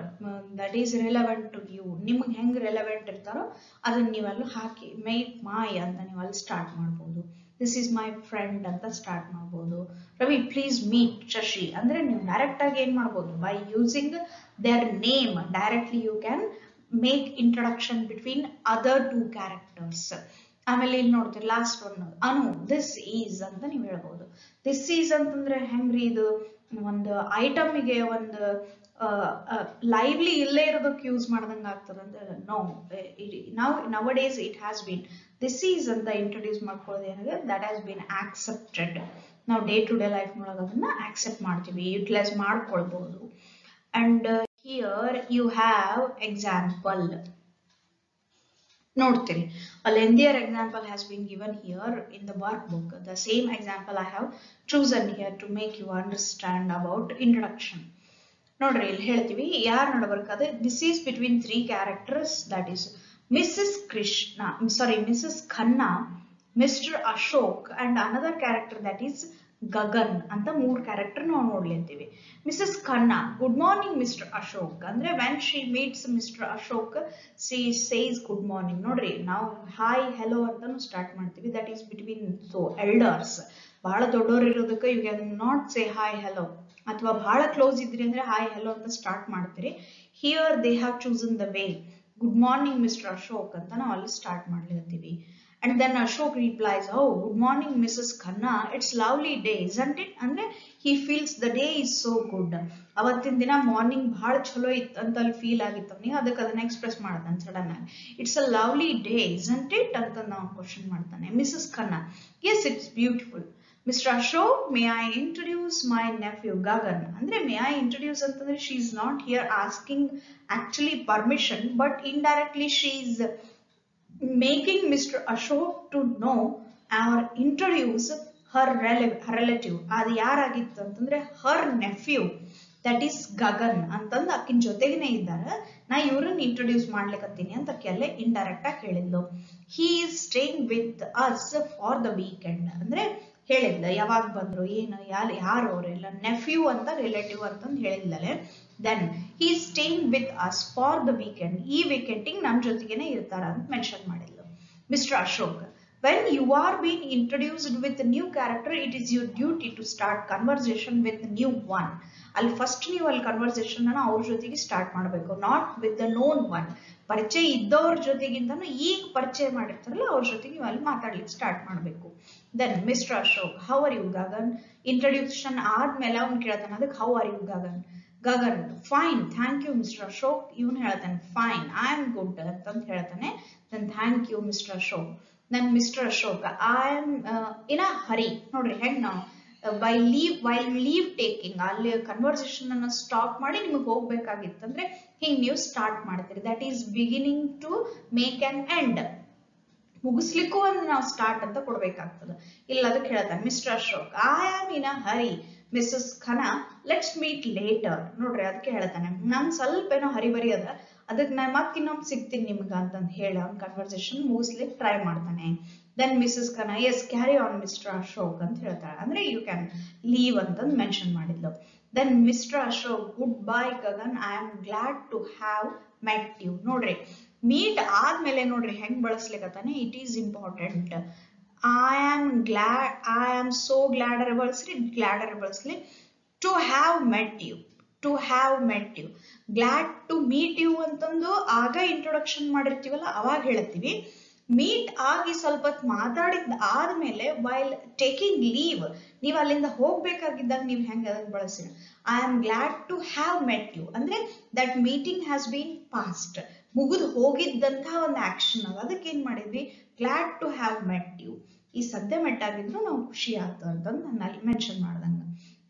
[SPEAKER 1] that is relevant to you. ನಿಮಗೆ ಹೆಂಗ್ ರೆಲೆವೆಂಟ್ ಇರ್ತಾರೋ ಅದನ್ನ ನೀವಲ್ಲಿ ಹಾಕಿ meet my ಅಂತ ನೀವು ಅಲ್ಲಿ ಸ್ಟಾರ್ಟ್ ಮಾಡ್ಬೋದು. This is my friend ಅಂತ ಸ್ಟಾರ್ಟ್ ಮಾಡ್ಬೋದು. ರವಿ ಪ್ಲೀಸ್ ಮೀಟ್ ಶಶಿ ಅಂದ್ರೆ ನೀವು ಡೈರೆಕ್ಟ್ ಆಗಿ ಏನ್ ಮಾಡ್ಬೋದು, by using their name directly you can make introduction between other two characters. ಆಮೇಲೆ ಇಲ್ಲಿ ನೋಡ್ತೀರಿ last one Anu, this is ಅಂತ ನೀವು ಹೇಳ್ಬೋದು. ದಿಸ್ ಈಸ್ ಅಂತಂದ್ರೆ ಹೆಂಗ್ರಿ, ಇದು ಒಂದು ಐಟಮ್ಗೆ ಒಂದು ಲೈವ್ಲಿ ಇಲ್ಲೇ ಇರೋದಕ್ಕೆ ಯೂಸ್ ಮಾಡ್ದಂಗ ಆಗ್ತದೆ ಅಂತ. No, now days it has been this is ಅಂತ ಇಂಟ್ರೊಡ್ಯೂಸ್ ಮಾಡ್ಕೊಳ್ಳೋದು ಏನಾಗಿದೆ, ದಟ್ ಹ್ಯಾಸ್ ಬೀನ್ ಆಕ್ಸೆಪ್ಟೆಡ್. ನಾವು ಡೇ ಟು ಡೇ ಲೈಫ್ ಒಳಗೆ ಅದನ್ನ ಆಕ್ಸೆಪ್ಟ್ ಮಾಡ್ತೀವಿ, ಯುಟಿಲೈಸ್ ಮಾಡ್ಕೊಳ್ಬಹುದು. And here you have example. ನೋಡ್ತೀರಿ a lengthier example has been given here in the workbook. The same example I have chosen here to make you understand about introduction. ನೋಡ್ರಿ ಇಲ್ಲಿ ಹೇಳ್ತೀವಿ ಯಾರು ನಡಬರ್ಕಾದ್ರೆ, this is between 3 characters, that is Mrs. Khanna, Mr. Ashok and another character that is Gagan ಅಂತ 3 character ನಾವು ನೋಡ್ಲಿಂತೀವಿ. Mrs Khanna, good morning Mr Ashok ಅಂದ್ರೆ when she meets Mr Ashok she says good morning. ನೋಡ್ರಿ ನಾವು ಹಾಯ್ ಹೆಲೋ ಅಂತಾನು ಸ್ಟಾರ್ಟ್ ಮಾಡ್ತೀವಿ, that is between so elders. ಬಹಳ ದೊಡ್ಡವರು ಇರೋದಕ್ಕೆ you can not say hi hello, ಅಥವಾ ಬಹಳ ಕ್ಲೋಸ್ ಇದ್ರಿ ಅಂದ್ರೆ ಹಾಯ್ ಹೆಲೋ ಅಂತ ಸ್ಟಾರ್ಟ್ ಮಾಡ್ತೀರಿ. Here they have chosen the way good morning Mr Ashok ಅಂತ ನಾವು ಅಲ್ಲಿ start ಮಾಡ್ಲಿರ್ತೀವಿ. And then Ashok replies, oh, good morning Mrs. Khanna, it's lovely day, isn't it? ಅಂದ್ರೆ he feels the day is so good. ಅವತ್ತಿನ ದಿನ morning ಬಹಳ ಚಲೋ ಇತ್ತು ಅಂತ ಅಲ್ಲಿ ಫೀಲ್ ಆಗಿತ್ತು ಅವನಿಗೆ, ಅದಕ್ಕೆ ಅದನ್ನ ಎಕ್ಸ್ಪ್ರೆಸ್ ಮಾಡ್ತಾನೆ ಸಡನ್ ಆಗಿ. It's a lovely day isn't it ಅಂತ ನಾವು ಕ್ವಶನ್ ಮಾಡ್ತಾನೆ. Mrs Khanna, yes it's beautiful. Mr. Ashok, may I introduce my nephew Gagan? ಅಂದ್ರೆ may I introduce ಅಂತಂದ್ರೆ she is not here asking actually permission, but indirectly she is making Mr. Ashok to know or introduce her relative. ಅದು ಯಾರಾಗಿತ್ತು ಅಂತಂದ್ರೆ her nephew, that is Gagan ಅಂತಂದು ಅಕ್ಕಿನ ಜೊತೆಗೇನೆ ಇದ್ದಾರೆ, ನಾ ಇವ್ರನ್ನ ಇಂಟ್ರೊಡ್ಯೂಸ್ ಮಾಡ್ಲಿಕ್ಕತ್ತೀನಿ ಅಂತ ಕೆಲೆ ಇಂಡೈರೆಕ್ಟ್ ಆಗಿ ಹೇಳಿದ್ಲು. he is staying with us for the weekend ಅಂದ್ರೆ ಹೇಳಿದ್ಲ ಯಾವಾಗ ಬಂದ್ರು ಏನು ಯಾರು ಅವರೆಲ್ಲ, ನೆಫ್ಯೂ ಅಂತ ರಿಲೇಟಿವ್ ಅಂತಂದು ಹೇಳಿದ್ಲಲೆ. then he is staying with us for the weekend, ಈ ವೀಕೆಂಡಿಂಗ್ ನಮ್ಮ ಜೊತೆಗೇನೆ ಇರ್ತಾರ ಅಂತ ಮೆನ್ಷನ್ ಮಾಡಿದ್ಲು. Mister Ashok, when you are being introduced with a new character, it is your duty to start conversation with the new one. ಅಲ್ಲಿ first ನೀವು ಅಲ್ಲಿ conversation ಅನ್ನ ಅವ್ರ ಜೊತೆಗೆ ಸ್ಟಾರ್ಟ್ ಮಾಡಬೇಕು, not with the non one. ಪರಿಚಯ ಇದ್ದವ್ರ ಜೊತೆಗಿಂತನೂ ಈಗ ಪರಿಚಯ ಮಾಡಿರ್ತಾರಲ್ಲ ಅವ್ರ ಜೊತೆಗೆ ನೀವು ಅಲ್ಲಿ ಮಾತಾಡ್ಲಿಕ್ಕೆ ಸ್ಟಾರ್ಟ್ ಮಾಡಬೇಕು. Then Mr Ashok, how are you Gagan? Introduction ಆದ್ಮೇಲೆ ಅವ್ನು ಕೇಳ್ತಾನೆ ಅದಕ್ಕೆ how are you Gagan? Gagan, fine thank you Mr Ashok. ಇವನು ಹೇಳ್ತಾನೆ ಫೈನ್ ಐ ಆಮ್ ಗುಡ್ ಅಂತ ಹೇಳ್ತಾನೆ. Then thank you Mr Ashok. Then Mr Ashok, I am in a hurry. ನೋಡ್ರಿ ಹೆಂಗ್ ನಾವು ವೈಲ್ ಲೀವ್ ಟೇಕಿಂಗ್ ಅಲ್ಲಿ ಕನ್ವರ್ಸೇಷನ್ ಅನ್ನ ಸ್ಟಾಪ್ ಮಾಡಿ ನಿಮಗೆ ಹೋಗ್ಬೇಕಾಗಿತ್ತಂದ್ರೆ ಹಿಂಗ್ ನೀವು ಸ್ಟಾರ್ಟ್ ಮಾಡ್ತೀರಿ. That is beginning to make an end. ಮುಗಿಸ್ಲಿಕ್ಕೂ ಒಂದು ನಾವು ಸ್ಟಾರ್ಟ್ ಅಂತ ಕೊಡ್ಬೇಕಾಗ್ತದೆ. ಇಲ್ಲ ಅದಕ್ಕೆ ಹೇಳ್ತಾನೆ mister Ashok, I am in a hurry missus Khanna, let's meet later. ನೋಡ್ರಿ ಅದಕ್ಕೆ ಹೇಳ್ತಾನೆ ನಂಗೆ ಸ್ವಲ್ಪ ಏನೋ ಹರಿಬರಿ ಅದ, ಅದಕ್ಕೆ ನಾನು ಮತ್ತೆ ಇನ್ನೊಮ್ಮೆ ಸಿಗ್ತೀನಿ ನಿಮ್ಗ ಅಂತಂದು ಹೇಳ ಅವ್ನ ಕನ್ವರ್ಸೇಷನ್ ಮುಗಿಸ್ಲಿಕ್ಕೆ ಟ್ರೈ ಮಾಡ್ತಾನೆ. Then Mrs Khanna, yes carry on Mr Ashok ಅಂತ ಹೇಳ್ತಾಳೆ, ಅಂದ್ರೆ ಯು ಕ್ಯಾನ್ ಲೀವ್ ಅಂತಂದು ಮೆನ್ಷನ್ ಮಾಡಿದ್ಲು. Then Mr Ashok, good bye Gagan, I am glad to have met you. ನೋಡ್ರಿ ಮೀಟ್ ಆದ್ಮೇಲೆ ನೋಡ್ರಿ ಹೆಂಗ್ ಬಳಸ್ಲಿಕ್ಕತ್ತಾನೆ, it is important. I am glad, I am so glad ಬಳಸ್ಲಿ to have met you, to have met you. glad to meet you ಅಂತಂದು ಆಗ introduction ಮಾಡಿರ್ತೀವಲ್ಲ ಅವಾಗ ಹೇಳ್ತೀವಿ. ಮೀಟ್ ಆಗಿ ಸ್ವಲ್ಪ ಮಾತಾಡಿದ ಆದ್ಮೇಲೆ ವೈಲ್ ಟೇಕಿಂಗ್ ಲೀವ್, ನೀವು ಅಲ್ಲಿಂದ ಹೋಗ್ಬೇಕಾಗಿದ್ದಾಗ ನೀವು ಹೆಂಗೆ ಅದನ್ನ ಬಳಸಿರಿ. I am glad to have met you ಅಂದ್ರೆ that meeting has been past, ಮುಗಿದು ಹೋಗಿದ್ದಂತಹ ಒಂದು ಆಕ್ಷನ್ ಅದ, ಅದಕ್ಕೆ ಏನ್ ಮಾಡಿದ್ವಿ glad to have met you. ಈ ಸದ್ಯ ಮೆಟ್ ಆಗಿದ್ರು ನಾವು ಖುಷಿ ಆಯ್ತು ಅಂತಂದು ನಾನು ಅಲ್ಲಿ ಮೆನ್ಷನ್ ಮಾಡ್ದಂಗ.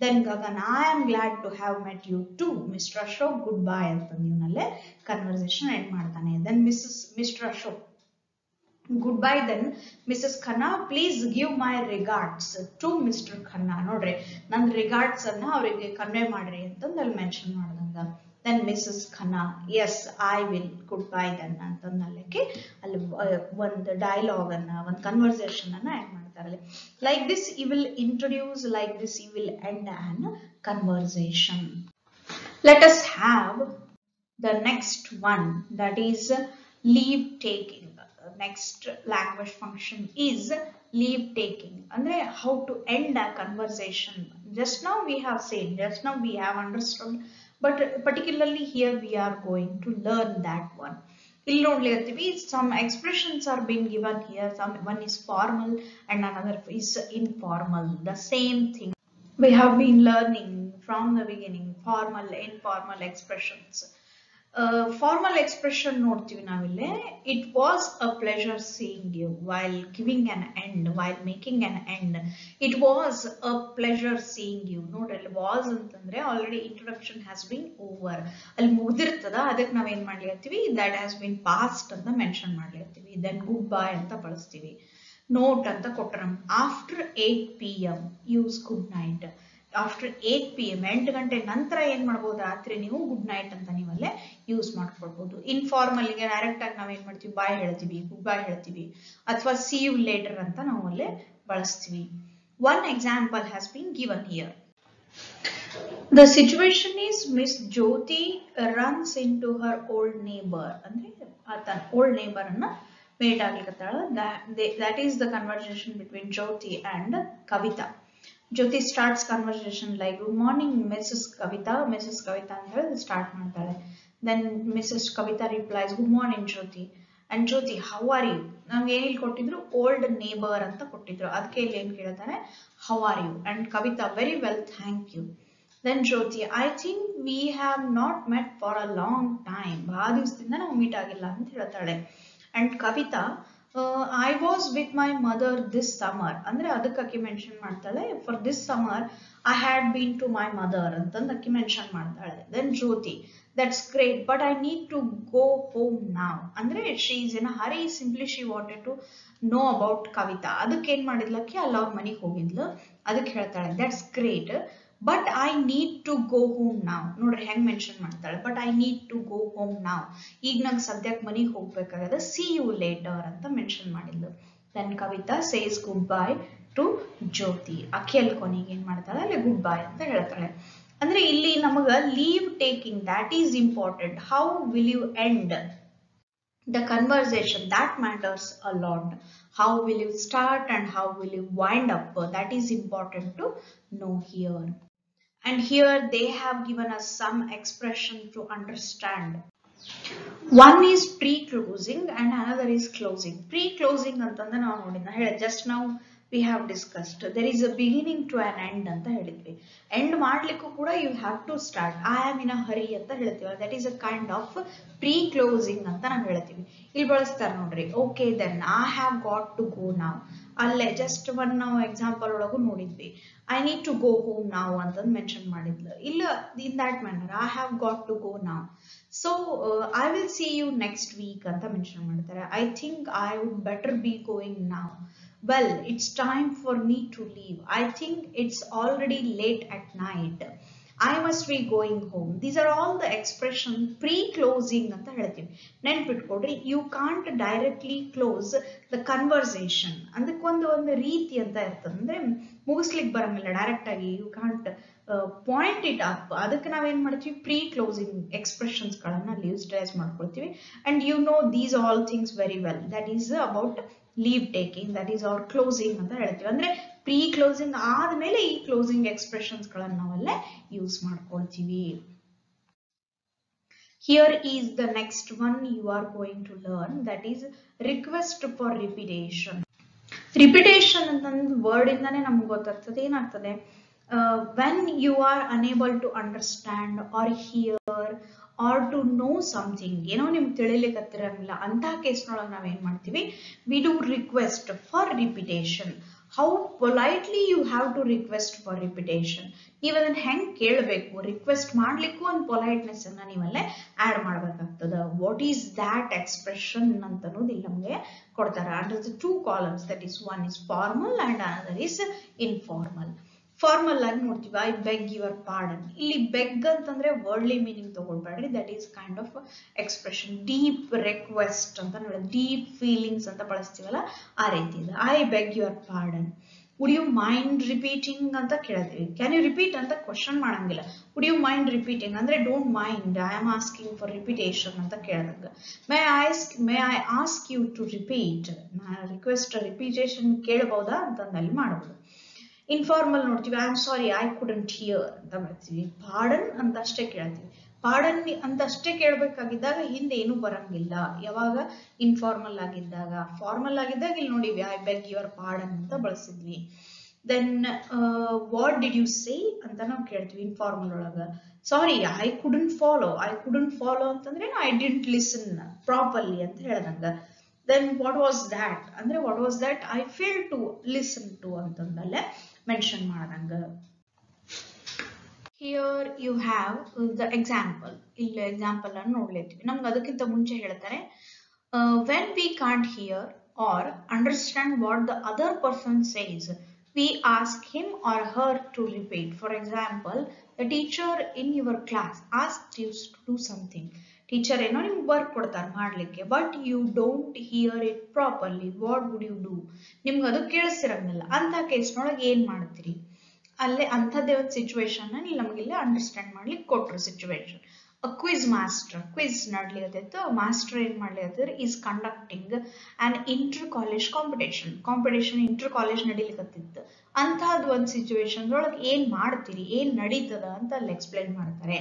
[SPEAKER 1] Then Gagan, I am glad to have met you to Mr Ashok, good bye ಅಂತ ಇವನಲ್ಲೇ ಕನ್ವರ್ಸೇಷನ್ ಎಂಡ್ ಮಾಡ್ತಾನೆ. Then Mr Ashok, Goodbye then, Mrs. Khanna, please give my regards to Mr. Khanna. Nodri, nan regards anna avrige convey madri antಂದು ಅಲ್ಲಿ mention ಮಾಡಿದಂಗ. Then Mrs. Khanna, yes, I will. Goodbye then ಅಂತಂದು ಅಲ್ಲಿಗೆ ಅಲ್ಲಿ ಒಂದು dialogue ಅನ್ನ ಒಂದು conversation ಅನ್ನ add ಮಾಡ್ತಾರೆ. Like this you will introduce, like this you will end an conversation. Let us have the next one, that is leave taking. Next language function is leave taking. Andre how to end a conversation. Just now we have said, just now we have understood, but particularly here we are going to learn that one. Illi nodligattivi some expressions are being given here. Some one is formal and another is informal. The same thing we have been learning from the beginning, formal, informal expressions. Formal expression ನೋಡ್ತೀವಿ ನಾವಿಲ್ಲಿ. It was a pleasure seeing you. While giving an end, while making an end, it was a pleasure seeing you. ನೋಡ್ರಿ was ಅಂತಂದ್ರೆ already introduction has been over. ಅಲ್ಲಿ ಮುಗ್ದಿರ್ತದ, ಅದಕ್ಕೆ ನಾವೇನ್ ಮಾಡ್ಲಿರ್ತೀವಿ, that has been past ಅಂತ mention ಮಾಡ್ಲಿರ್ತೀವಿ. then goodbye ಅಂತ ಬಳಸ್ತೀವಿ. note ಅಂತ ಕೊಟ್ರ after 8 PM use good night. after 8 PM 8 ಗಂಟೆ ನಂತರ ಏನ್ ಮಾಡಬಹುದು, ರಾತ್ರಿ ನೀವು ಗುಡ್ ನೈಟ್ ಅಂತ ನೀವಲ್ಲೇ ಯೂಸ್ ಮಾಡ್ಕೊಳ್ಬಹುದು. ಇನ್ಫಾರ್ಮಲ್ ಗೆ ಡೈರೆಕ್ಟ್ ಆಗಿ ನಾವೇನ್ ಮಾಡ್ತೀವಿ, ಬಾಯ್ ಹೇಳ್ತೀವಿ, ಗುಡ್ ಬೈ ಹೇಳ್ತೀವಿ, ಅಥವಾ ಸಿ ಯು ಲೇಟರ್ ಅಂತ ನಾವು ಅಲ್ಲೇ ಬಳಸ್ತೀವಿ. One example has been given here. The situation is Miss Jyoti runs into her old neighbor. ಅಂದ್ರೆ ತನ್ನ old neighbor ಅನ್ನ meet ಆಗ್ಲಿಕತ್ತಾಳ. That is the conversation between Jyoti and Kavita. Jyoti starts conversation like, good morning Mrs. Kavita. Mrs. Kavita ಅಂತ ಹೇಳಿ start ಮಾಡ್ತಾಳೆ. Then Mrs. Kavita replies, good morning Jyoti. And Jyoti, how are you? ನಮ್ಗೆ ಏನ್ ಇಲ್ಲಿ ಕೊಟ್ಟಿದ್ರು, old neighbor ಅಂತ ಕೊಟ್ಟಿದ್ರು, ಅದಕ್ಕೆ ಇಲ್ಲಿ ಏನ್ ಕೇಳ್ತಾರೆ, how are you? And Kavita, very well, thank you. Then Jyoti, I think we have not met for a long time. ಬಹಳ ದಿವಸದಿಂದ ನಾವು ಮೀಟ್ ಆಗಿಲ್ಲ ಅಂತ ಹೇಳ್ತಾಳೆ. And Kavita, I was with my mother this summer. ಅಂದ್ರೆ ಅದಕ್ಕೆ ಅಕ್ಕಿ mention ಮಾಡ್ತಾಳೆ, for this summer I had been to my mother ಅಂತಂದು ಅಕ್ಕಿ ಮೆನ್ಷನ್ ಮಾಡ್ತಾಳೆ. Then Jyoti, that's great, but I need to go home now. ಅಂದ್ರೆ she is in a hurry. Simply she wanted to know about Kavita. ಅದಕ್ಕೆ ಏನ್ ಮಾಡಿದ್ಲಕ್ಕೆ, ಅಲ್ಲ ಅವ್ರ ಮನೆಗೆ ಹೋಗಿದ್ಲು, ಅದಕ್ಕೆ ಹೇಳ್ತಾಳೆ that's great, but I need to go home now. ನೋಡ್ರಿ ಹೆಂಗ್ ಮೆನ್ಷನ್ ಮಾಡ್ತಾಳೆ, but I need to go home now. ಈಗ ನಂಗೆ ಸದ್ಯಕ್ಕೆ ಮನೆಗೆ ಹೋಗ್ಬೇಕಾಗದ, see you later ಅಂತ ಮೆನ್ಷನ್ ಮಾಡಿದ್ಲು. Then Kavita says goodbye to Jyoti. Akhil ಕೊನೆಗೆ ಏನ್ ಮಾಡ್ತಾಳೆ, ಅಲ್ಲಿ ಗುಡ್ ಬೈ ಅಂತ ಹೇಳ್ತಾಳೆ. ಅಂದ್ರೆ ಇಲ್ಲಿ ನಮಗ leave taking, that is important. How will you end the conversation, that matters a lot. How will you start and how will you wind up, that is important to know here. And here they have given us some expression to understand. One is pre-closing and another is closing. Pre-closing ಅಂತಂದ್ರೆ ನಾವು ನೋಡಿದ್ನ ಹೇಳಿ, just now we have discussed, there is a beginning to an end ಅಂತ ಹೇಳಿದ್ವಿ. End ಮಾಡ್ಲಿಕ್ಕೂ ಕೂಡ you have to start. I am in a hurry ಅಂತ ಹೇಳ್ತೀವಿ, that is a kind of pre-closing ಅಂತ ನಾವು ಹೇಳ್ತೀವಿ. ಇಲ್ಲಿ ಬಳಸ್ತಾರೆ ನೋಡ್ರಿ, okay then I have got to go now. ಅಲ್ಲೇ ಜಸ್ಟ್ ಒನ್ ನಾವು ಎಕ್ಸಾಂಪಲ್ ಒಳಗೂ ನೋಡಿದ್ವಿ, I need to go home ನಾವು ಅಂತಂದು ಮೆನ್ಷನ್ ಮಾಡಿದ್ಲು. ಇಲ್ಲ, in that manner I have got to go now. So I will see you next week ಅಂತ mention ಮಾಡ್ತಾರೆ. I think I would better be going now. Well, it's time for me to leave. I think it's already late at night. I must be going home. These are all the expression pre-closing ಅಂತ ಹೇಳ್ತೀವಿ. ನೆನ್ಪಿಟ್ಕೊಡ್ರಿ, you can't directly close the conversation. ಅದಕ್ಕೊಂದು ರೀತಿ ಅಂತ ಇರ್ತದೆ, ಅಂದ್ರೆ ಮುಗಿಸ್ಲಿಕ್ಕೆ ಬರಂಗಿಲ್ಲ direct ಆಗಿ. You can't point it up. ಅದಕ್ಕೆ ನಾವೇನ್ ಮಾಡ್ತೀವಿ, ಪ್ರೀ ಕ್ಲೋಸಿಂಗ್ ಎಕ್ಸ್ಪ್ರೆಷನ್ಸ್ ಗಳನ್ನ ಯೂಸ್ ಮಾಡ್ಕೊಳ್ತೀವಿ. And you know these all things very well. That is about leave taking, that is our closing ಅಂತ ಹೇಳ್ತೀವಿ. ಅಂದ್ರೆ ಪ್ರೀ ಕ್ಲೋಸಿಂಗ್ ಆದ್ಮೇಲೆ ಈ ಕ್ಲೋಸಿಂಗ್ ಎಕ್ಸ್ಪ್ರೆಷನ್ಸ್ ಗಳನ್ನ ನಾವೆಲ್ಲ ಯೂಸ್ ಮಾಡ್ಕೊಳ್ತೀವಿ. Here is the next one you are going to learn, that is request for repetition. Repetition ಅಂತಂದ್ word ಇಂದಾನೆ ನಮ್ಗೆ ಗೊತ್ತಾಗ್ತದೆ ಏನಾಗ್ತದೆ, when you are unable to understand or hear or to know something, ಏನೋ ನಿಮ್ಗೆ ತಿಳಿಲಿಕ್ಕೆ ಹತ್ತಿರಂಗಿಲ್ಲ ಅಂತ ಕೇಸ್ನೊಳಗೆ ನಾವೇನ್ ಮಾಡ್ತೀವಿ, we do request for repetition. how politely you have to request for repetition. ನೀವು ಅದನ್ನ ಹೆಂಗ್ ಕೇಳಬೇಕು, ರಿಕ್ವೆಸ್ಟ್ ಮಾಡ್ಲಿಕ್ಕೂ ಒಂದು ಪೊಲೈಟ್ನೆಸ್ ಅನ್ನ ನೀವಲ್ಲೇ ಆಡ್ ಮಾಡ್ಬೇಕಾಗ್ತದೆ. ವಾಟ್ ಈಸ್ ದ್ಯಾಟ್ ಎಕ್ಸ್ಪ್ರೆಷನ್ ಅಂತ ಅನ್ನೋದು ಇಲ್ಲಿ ನಮಗೆ ಕೊಡ್ತಾರೆ. Under the two columns, that is one is formal and another is informal. Formal ಆಗಿ ನೋಡ್ತೀವಿ, ಐ ಬೆಗ್ ಯುವರ್ ಪಾರ್ಡನ್. ಇಲ್ಲಿ ಬೆಗ್ ಅಂತಂದ್ರೆ ವರ್ಡ್ಲಿ ಮೀನಿಂಗ್ ತಗೊಳ್ಬೇಡ್ರಿ, that is kind of expression. Deep request ಅಂತ ನೋಡಿ, ಡೀಪ್ ಫೀಲಿಂಗ್ಸ್ ಅಂತ ಬಳಸ್ತೀವಲ್ಲ ಆ ರೀತಿ ಇದೆ. I beg your pardon. Would you mind repeating ಅಂತ ಕೇಳ್ತೀವಿ. ಕ್ಯಾನ್ ಯು ರಿಪೀಟ್ ಅಂತ ಕ್ವಶನ್ ಮಾಡಂಗಿಲ್ಲ. ವುಡ್ ಯು ಮೈಂಡ್ ರಿಪೀಟಿಂಗ್ ಅಂದ್ರೆ don't mind, I am asking for repetition ಅಂತ ಕೇಳಿದಾಗ may I ask you to repeat, request repetition ಕೇಳಬಹುದಾ ಅಂತಂದಲ್ಲಿ ಮಾಡಬಹುದು. ಇನ್ಫಾರ್ಮಲ್ ನೋಡ್ತೀವಿ, I am sorry I couldn't hear ಅಂತ ಬರ್ತೀವಿ. ಪಾರ್ಡನ್ ಅಂತ ಅಷ್ಟೇ ಕೇಳ್ತೀವಿ. ಪಾರ್ಡನ್ ಅಂತ ಅಷ್ಟೇ ಕೇಳಬೇಕಾಗಿದ್ದಾಗ ಹಿಂದೆ ಏನು ಬರಂಗಿಲ್ಲ. ಯಾವಾಗ ಇನ್ಫಾರ್ಮಲ್ ಆಗಿದ್ದಾಗ. ಫಾರ್ಮಲ್ ಆಗಿದ್ದಾಗ ಇಲ್ಲಿ ನೋಡಿವಿ, ಐ ಬೆಗ್ ಯುವರ್ ಪಾರ್ಡನ್ ಅಂತ ಬಳಸಿದ್ವಿ. Then what did you say ಅಂತ ನಾವು ಕೇಳ್ತೀವಿ ಇನ್ಫಾರ್ಮಲ್ ಒಳಗ. ಸಾರಿ ಐ ಕುಡಂಟ್ ಫಾಲೋ ಅಂತಂದ್ರೆ ಐ ಡಿಂಟ್ ಲಿಸನ್ ಪ್ರಾಪರ್ಲಿ ಅಂತ ಹೇಳ್ದಂಗ. then what was that ಅಂದ್ರೆ what was that I failed to listen to ಅಂತಂದಲ್ಲೇ ಮೆನ್ಷನ್ ಮಾಡಂಗ. here you have the example. ಇಲ್ಲಿ ಎಕ್ಸಾಂಪಲ್ ಅನ್ನು ನೋಡ್ಲೇತೀವಿ. ನಮ್ಗೆ ಅದಕ್ಕಿಂತ ಮುಂಚೆ ಹೇಳ್ತಾರೆ, when we can't hear or understand what the other person says, we ask him or her to repeat. For example, the teacher in your class asked you to do something. Teacher ಏನೋ ನಿಮ್ಗೆ work ಕೊಡ್ತಾರೆ ಮಾಡ್ಲಿಕ್ಕೆ, but you don't hear it properly. What would you do? ನಿಮ್ಗೆ ಅದು ಕೇಳಿಸಿರಂಗಿಲ್ಲ. ಅಂತ ಕೇಸ್ನೊಳಗೆ ಏನ್ ಮಾಡ್ತೀರಿ? ಅಲ್ಲೇ ಅಂಥದ್ದೇ ಒಂದು ಸಿಚುವೇಶನ್ ನಮಗಿಲ್ಲಿ ಅಂಡರ್ಸ್ಟ್ಯಾಂಡ್ ಮಾಡ್ಲಿಕ್ಕೆ ಕೊಟ್ರು. ಸಿಚುವೇಶನ್, ಕ್ವಿಜ್ ಮಾಸ್ಟರ್, ಕ್ವಿಜ್ ನಡ್ಲಿಕತ್ತಿತ್ತು. ಮಾಸ್ಟರ್ ಏನ್ ಮಾಡ್ಲಿಕತ್ತಿದ್ರು, is conducting an inter college competition inter college ನಡೀಲಿಕತ್ತಿತ್ತು. ಅಂತಹದ್ದು ಒಂದು ಸಿಚುವೇಶನ್ ಒಳಗೆ ಏನ್ ಮಾಡ್ತೀರಿ, ಏನ್ ನಡೀತದ ಅಂತ ಅಲ್ಲಿ ಎಕ್ಸ್ಪ್ಲೈನ್ ಮಾಡ್ತಾರೆ.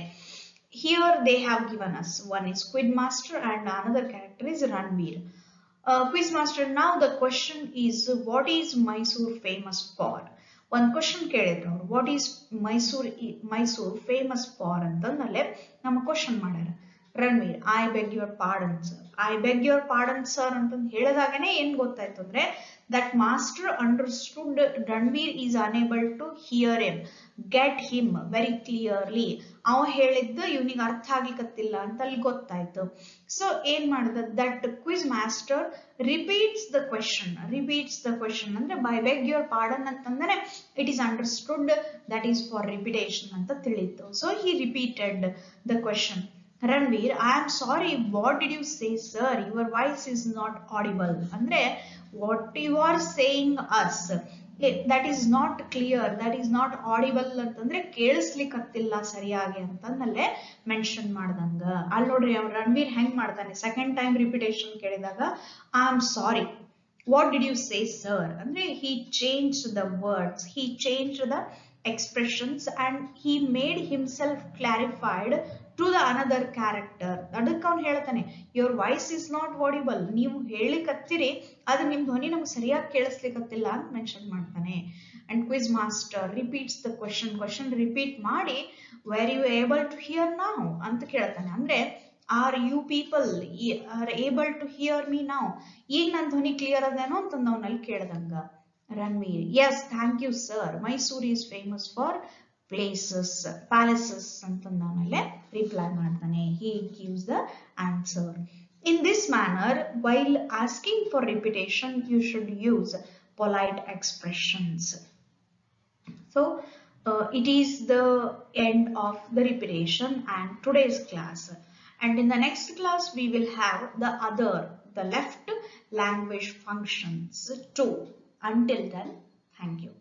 [SPEAKER 1] Here they have given us, one is Quiz Master and another character is Ranveer. Quiz Master, now the question is, what is Mysore famous for? One question ಕೇಳಿದ್ರು ಅವರು, what is Mysore famous for ಅಂತಂದಲ್ಲೇ ನಮ್ಮ question ಮಾಡ್ಯಾರ. Ranveer, I beg your pardon sir. I beg your pardon sir ಅಂತಂದು ಹೇಳಿದಾಗನೇ ಏನ್ ಗೊತ್ತಾಯ್ತು ಅಂದ್ರೆ, that master understood Ranveer is unable to hear him, get him very clearly. ಅವ ಹೇಳಿದ್ದು ಇವನಿಗೆ ಅರ್ಥ ಆಗ್ಲಿಕ್ಕತ್ತಿಲ್ಲ ಅಂತ ಅಲ್ಲಿ ಗೊತ್ತಾಯ್ತು. ಸೊ ಏನ್ ಮಾಡಿದ, that quiz master repeats the question ಅಂದ್ರೆ ಬೈ ಬೆಗ್ ಯುವರ್ ಪಾರ್ಡನ್ ಅಂತಂದ್ರೆ it is understood that is for repetition ಅಂತ ತಿಳಿತು. So he repeated the question. Ranveer, I am sorry, what did you say sir? Your voice is not audible. ಅಂದ್ರೆ what you are saying us, that is not clear, that is not audible ಅಂತಂದ್ರೆ ಕೇಳಿಸ್ಲಿಕ್ಕತ್ತಿಲ್ಲ ಸರಿಯಾಗಿ ಅಂತಂದಲ್ಲೇ mention ಮಾಡ್ದಂಗ. ಅಲ್ಲಿ ನೋಡ್ರಿ ರಣವೀರ್ ಹೆಂಗ್ ಮಾಡ್ತಾನೆ, second time repetition ಕೇಳಿದಾಗ I am sorry, what did you say sir ಅಂದ್ರೆ he changed the words, he changed the expressions and he made himself clarified to the another character. ಅದಕ್ಕೆ ಅವ್ನು ಹೇಳ್ತಾನೆ, your voice is not audible, ನೀವು ಹೇಳಿಕತ್ತೀರಿ ಅದು ನಿಮ್ ಧ್ವನಿ ನಮ್ಗೆ ಸರಿಯಾಗಿ ಕೇಳಿಸ್ಲಿಕ್ಕತ್ತಿಲ್ಲ ಅಂತ ಮೆನ್ಷನ್ ಮಾಡ್ತಾನೆ. And quiz master repeats the question repeat ಮಾಡಿ, were you able to hear now ಅಂತ ಕೇಳ್ತಾನೆ. ಅಂದ್ರೆ are you people are able to hear me now, ಈಗ ನನ್ನ ಧ್ವನಿ ಕ್ಲಿಯರ್ ಅದೇನೋ ಅಂತ ಅವನಲ್ಲಿ ಕೇಳ್ದಂಗ. Ranveer, yes thank you sir, Mysore is famous for palaces ಅಂತಂದಾಮೇಲೆ ರಿಪ್ಲೈ ಮಾಡ್ತಾನೆ. he gives the answer. In this manner, while asking for repetition, you should use polite expressions. So it is the end of the repetition and today's class. And in the next class we will have the left language functions too. Until then, thank you.